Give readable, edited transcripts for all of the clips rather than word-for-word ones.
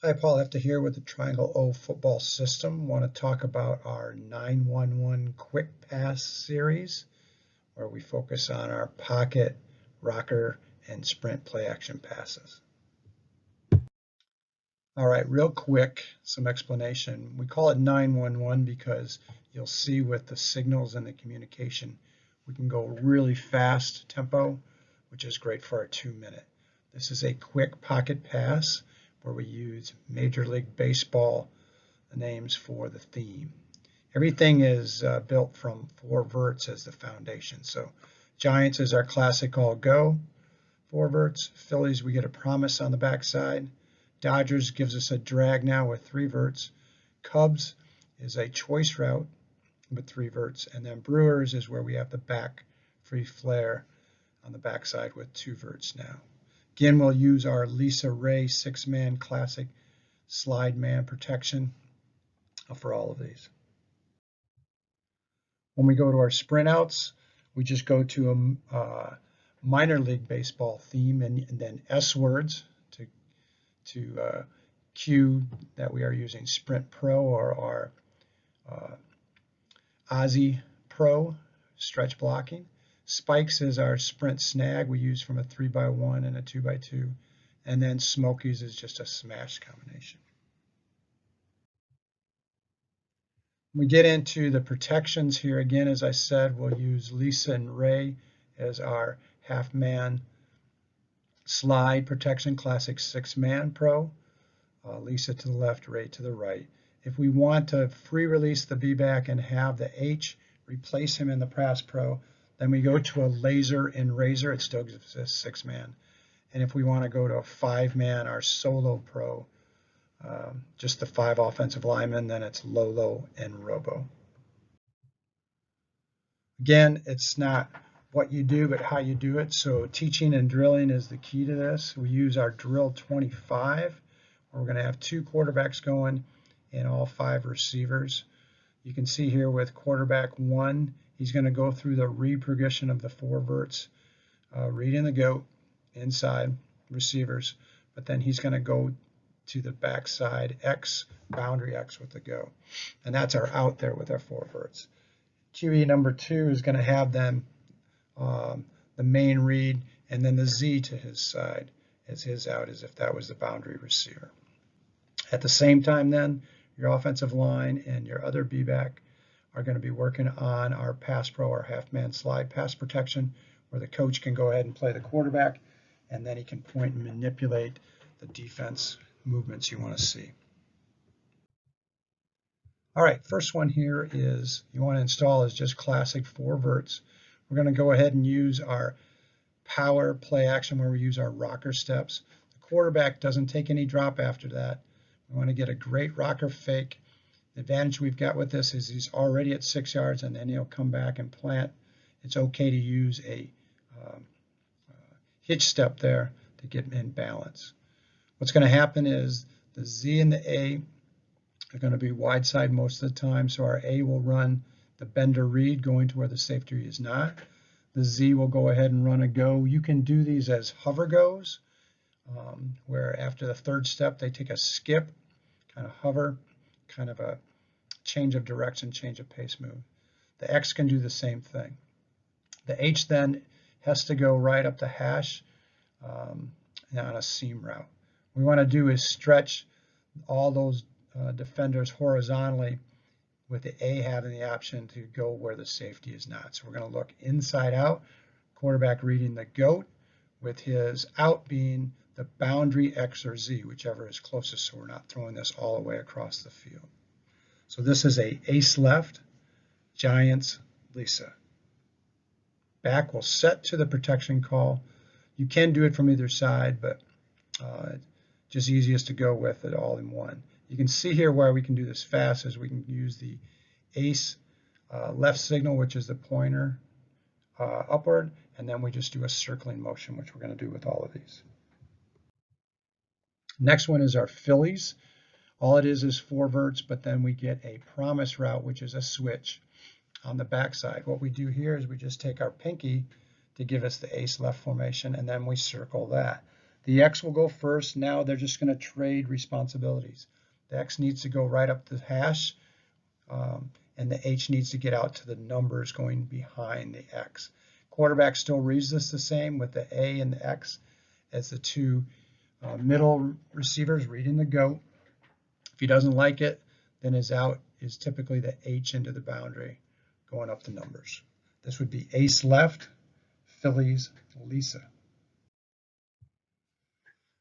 Hi, Paul Efta here with the Triangle O football system. Want to talk about our 911 quick pass series, where we focus on our pocket, rocker, and sprint play action passes. All right, real quick, some explanation. We call it 911 because you'll see with the signals and the communication, we can go really fast tempo, which is great for our 2-minute. This is a quick pocket pass where we use Major League Baseball names for the theme. Everything is built from 4 Verts as the foundation. So Giants is our classic all go, 4 Verts. Phillies, we get a promise on the backside. Dodgers gives us a drag now with 3 Verts. Cubs is a choice route with 3 Verts. And then Brewers is where we have the back free flare on the backside with 2 Verts now. Again, we'll use our Lisa Ray 6-man classic slide man protection for all of these. When we go to our sprint outs, we just go to a minor league baseball theme and then S words to cue that we are using Sprint Pro or our Aussie Pro stretch blocking. Spikes is our sprint snag we use from a 3x1 and a 2x2. And then Smokies is just a smash combination. When we get into the protections here, again, as I said, we'll use Lisa and Ray as our half-man slide protection, classic 6-man pro. Lisa to the left, Ray to the right. If we want to free release the B-back and have the H replace him in the pass pro, then we go to a laser and razor. It still gives us 6-man. And if we want to go to a 5-man, our solo pro, just the 5 offensive linemen, then it's Lolo and Robo. Again, it's not what you do, but how you do it. So teaching and drilling is the key to this. We use our drill 25, where we're going to have 2 quarterbacks going and all 5 receivers. You can see here with quarterback 1, he's going to go through the read progression of the 4 Verts, reading the goat inside receivers, but then he's going to go to the backside X, boundary X with the go. And that's our out there with our 4 Verts. QE number 2 is going to have them the main read and then the Z to his side as his out as if that was the boundary receiver. At the same time then, your offensive line and your other B-back are going to be working on our pass pro or half-man slide pass protection, where the coach can go ahead and play the quarterback, and then he can point and manipulate the defense movements you want to see. All right, first one here is you want to install is just classic 4 Verts. We're going to go ahead and use our power play action where we use our rocker steps. The quarterback doesn't take any drop after that. We want to get a great rocker fake. The advantage we've got with this is he's already at 6 yards and then he'll come back and plant. It's okay to use a hitch step there to get in balance. What's going to happen is the Z and the A are going to be wide side most of the time, so our A will run the bender read going to where the safety is not. The Z will go ahead and run a go. You can do these as hover goes, where after the 3rd step they take a skip, kind of hover, kind of a change of direction, change of pace move. The X can do the same thing. The H then has to go right up the hash on a seam route. What we want to do is stretch all those defenders horizontally with the A having the option to go where the safety is not. So we're going to look inside out, quarterback reading the goat with his out being the boundary X or Z, whichever is closest, so we're not throwing this all the way across the field. So this is a ace left, Giants, Lisa. Back will set to the protection call. You can do it from either side, but just easiest to go with it all in one. You can see here where we can do this fast is we can use the ace left signal, which is the pointer upward, and then we just do a circling motion, which we're going to do with all of these. Next one is our Phillies. All it is 4 Verts, but then we get a promise route, which is a switch on the backside. What we do here is we just take our pinky to give us the ace left formation, and then we circle that. The X will go first. Now they're just going to trade responsibilities. The X needs to go right up the hash, and the H needs to get out to the numbers going behind the X. Quarterback still reads this the same with the A and the X as the two middle receivers reading the goat. If he doesn't like it, then his out is typically the H into the boundary going up the numbers. This would be ace left, Phillies, Lisa.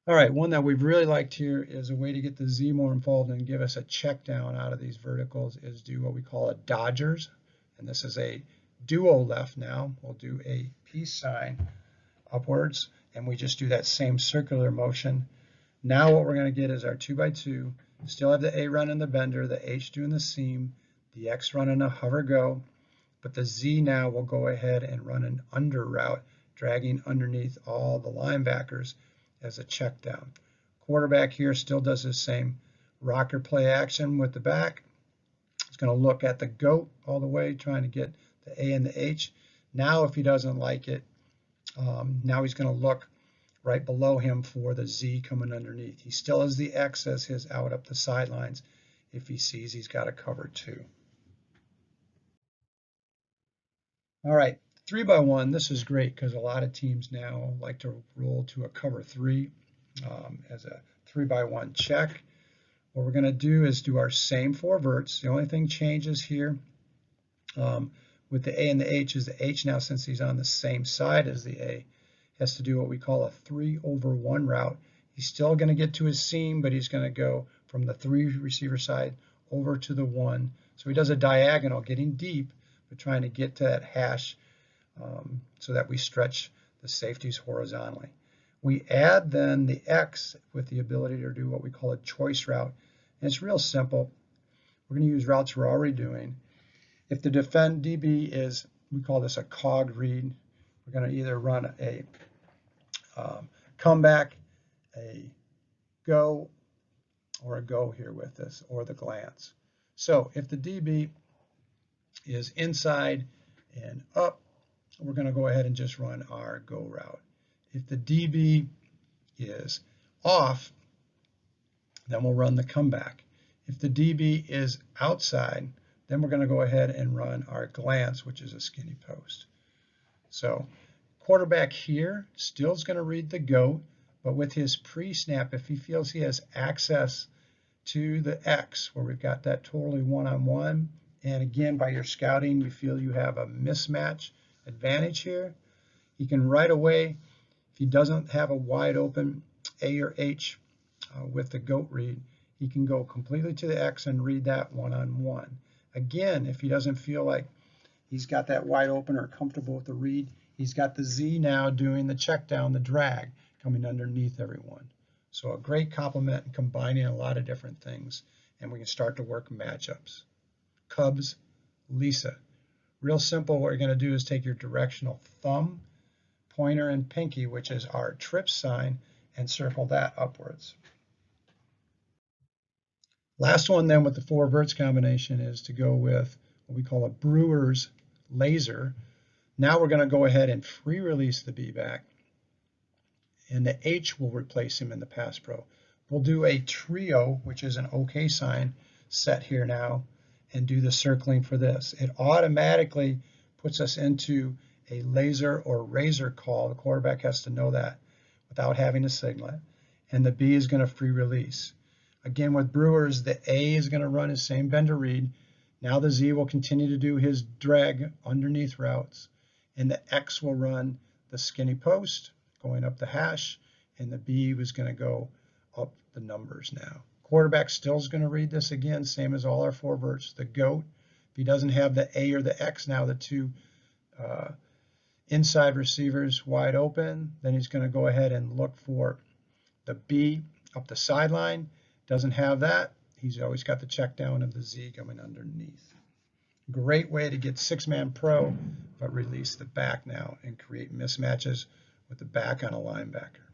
All right, one that we've really liked here is a way to get the Z more involved and give us a check down out of these verticals is do what we call a Dodgers. And this is a duo left now. We'll do a peace sign upwards, and we just do that same circular motion. Now what we're going to get is our 2x2. Still have the A running the bender, the H doing the seam, the X running a hover go, but the Z now will go ahead and run an under route, dragging underneath all the linebackers as a check down. Quarterback here still does the same rocker play action with the back. He's going to look at the goat all the way, trying to get the A and the H. Now if he doesn't like it, now he's going to look right below him for the Z coming underneath. He still has the X as his out up the sidelines if he sees he's got a cover two. All right, 3x1, this is great because a lot of teams now like to roll to a cover 3 as a 3x1 check. What we're going to do is do our same 4 verts. The only thing changes here with the A and the H is the H now, since he's on the same side as the A, has to do what we call a 3/1 route. He's still going to get to his seam, but he's going to go from the 3 receiver side over to the 1. So he does a diagonal, getting deep, but trying to get to that hash so that we stretch the safeties horizontally. We add then the X with the ability to do what we call a choice route. And it's real simple. We're going to use routes we're already doing. If the defend DB is, we call this a cog read, we're going to either run a comeback, a go, or a go here with this, or the glance. So if the DB is inside and up, we're going to go ahead and just run our go route. If the DB is off, then we'll run the comeback. If the DB is outside, then we're going to go ahead and run our glance, which is a skinny post. So quarterback here still is going to read the goat, but with his pre-snap, if he feels he has access to the X, where we've got that totally one-on-one, and again, by your scouting, you feel you have a mismatch advantage here, he can right away, if he doesn't have a wide open A or H with the goat read, he can go completely to the X and read that one-on-one. Again, if he doesn't feel like he's got that wide open or comfortable with the read, he's got the Z now doing the check down, the drag, coming underneath everyone. So a great complement and combining a lot of different things, and we can start to work matchups. Cubs, Lisa. Real simple, what you're going to do is take your directional thumb, pointer, and pinky, which is our trip sign, and circle that upwards. Last one then with the 4 verts combination is to go with what we call a brewer's laser. Now we're going to go ahead and free release the B back, and the H will replace him in the pass pro. We'll do a trio, which is an OK sign set here now, and do the circling for this. It automatically puts us into a laser or razor call. The quarterback has to know that without having to signal it. And the B is going to free release. Again, with Brewers, the A is going to run his same bender read. Now the Z will continue to do his drag underneath routes, and the X will run the skinny post going up the hash, and the B was going to go up the numbers now. Quarterback still is going to read this again, same as all our 4 verts. The goat, if he doesn't have the A or the X now, the 2 inside receivers wide open, then he's going to go ahead and look for the B up the sideline. Doesn't have that, he's always got the check down of the Z coming underneath. Great way to get 6-man pro, but release the back now and create mismatches with the back on a linebacker.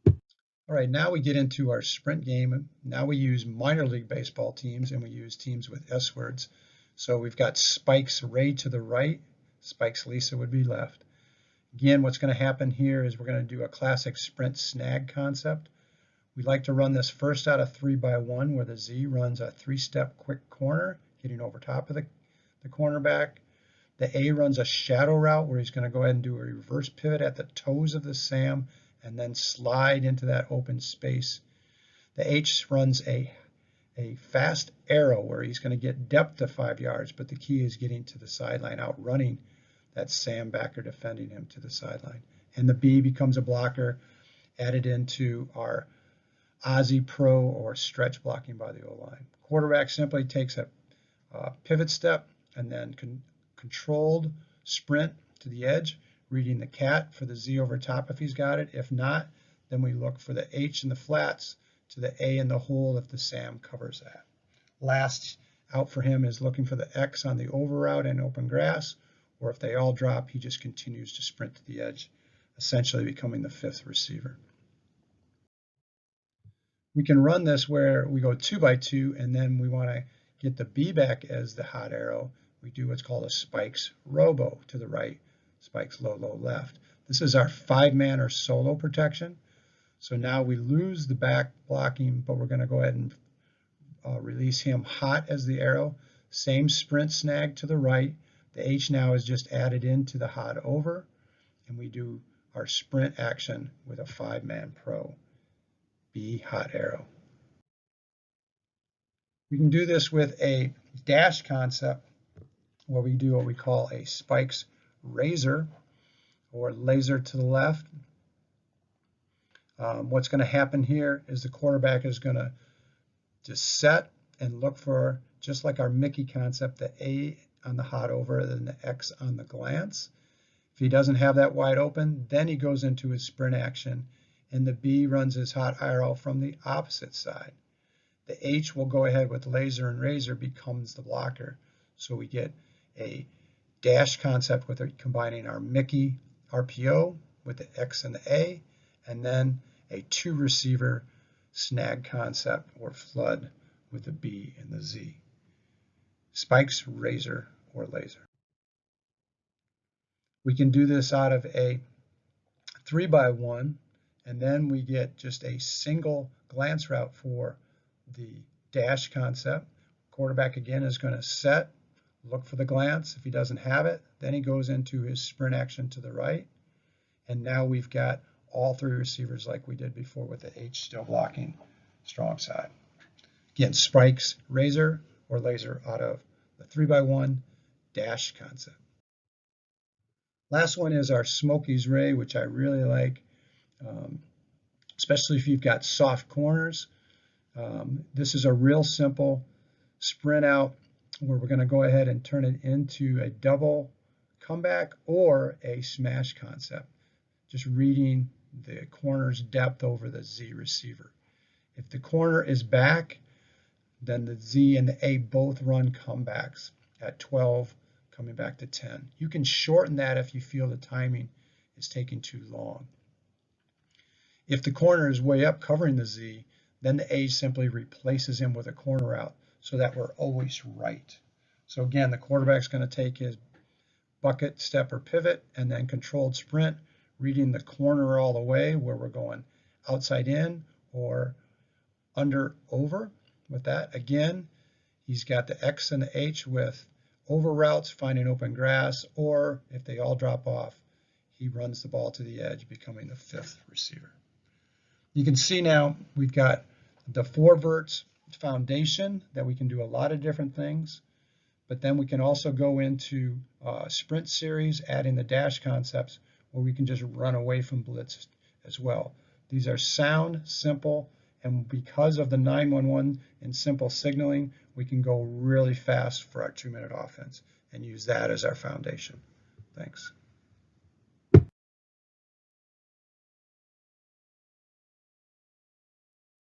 All right, now we get into our sprint game. Now we use minor league baseball teams, and we use teams with S words. So we've got Spikes Ray to the right, Spikes Lisa would be left. Again, what's going to happen here is we're going to do a classic sprint snag concept. We like to run this first out of 3x1 where the Z runs a 3-step quick corner, getting over top of the cornerback. The A runs a shadow route where he's going to go ahead and do a reverse pivot at the toes of the SAM and then slide into that open space. The H runs a fast arrow where he's going to get depth to 5 yards, but the key is getting to the sideline, outrunning that SAM backer defending him to the sideline. And the B becomes a blocker added into our Aussie Pro or stretch blocking by the O-line. Quarterback simply takes a pivot step and then controlled sprint to the edge, reading the cat for the Z over top if he's got it. If not, then we look for the H in the flats to the A in the hole if the SAM covers that. Last out for him is looking for the X on the over route and open grass, or if they all drop, he just continues to sprint to the edge, essentially becoming the 5th receiver. We can run this where we go 2x2 and then we want to get the B back as the hot arrow. We do what's called a spikes robo to the right, spikes low, low left. This is our 5-man or solo protection. So now we lose the back blocking, but we're going to go ahead and release him hot as the arrow. Same sprint snag to the right. The H now is just added into the hot over, and we do our sprint action with a 5-man pro. B hot arrow. We can do this with a dash concept where we do what we call a spikes razor or laser to the left. What's going to happen here is the quarterback is going to just set and look for, just like our Mickey concept, the A on the hot over and the X on the glance. If he doesn't have that wide open, then he goes into his sprint action, and the B runs his hot arrow from the opposite side. The H will go ahead with laser and razor, becomes the blocker. So we get a dash concept with combining our Mickey RPO with the X and the A, and then a 2-receiver snag concept or flood with the B and the Z. Spikes, razor, or laser. We can do this out of a 3x1, and then we get just a single glance route for the dash concept. Quarterback again is going to set, look for the glance. If he doesn't have it, then he goes into his sprint action to the right. And now we've got all 3 receivers like we did before with the H still blocking strong side. Again, spikes, razor, or laser out of the 3x1 dash concept. Last one is our Smokies Ray, which I really like, especially if you've got soft corners. This is a real simple sprint out where we're going to go ahead and turn it into a double comeback or a smash concept, just reading the corner's depth over the Z receiver. If the corner is back, then the Z and the A both run comebacks at 12, coming back to 10. You can shorten that if you feel the timing is taking too long. If the corner is way up covering the Z, then the A simply replaces him with a corner out so that we're always right. So again, the quarterback's going to take his bucket, step, or pivot, and then controlled sprint, reading the corner all the way where we're going outside in or under over. With that, again, he's got the X and the H with over routes, finding open grass, or if they all drop off, he runs the ball to the edge, becoming the 5th receiver. You can see now we've got the 4 Verts foundation that we can do a lot of different things, but then we can also go into sprint series, adding the dash concepts where we can just run away from blitz as well. These are sound, simple, and because of the 911 and simple signaling, we can go really fast for our 2-minute offense and use that as our foundation. Thanks.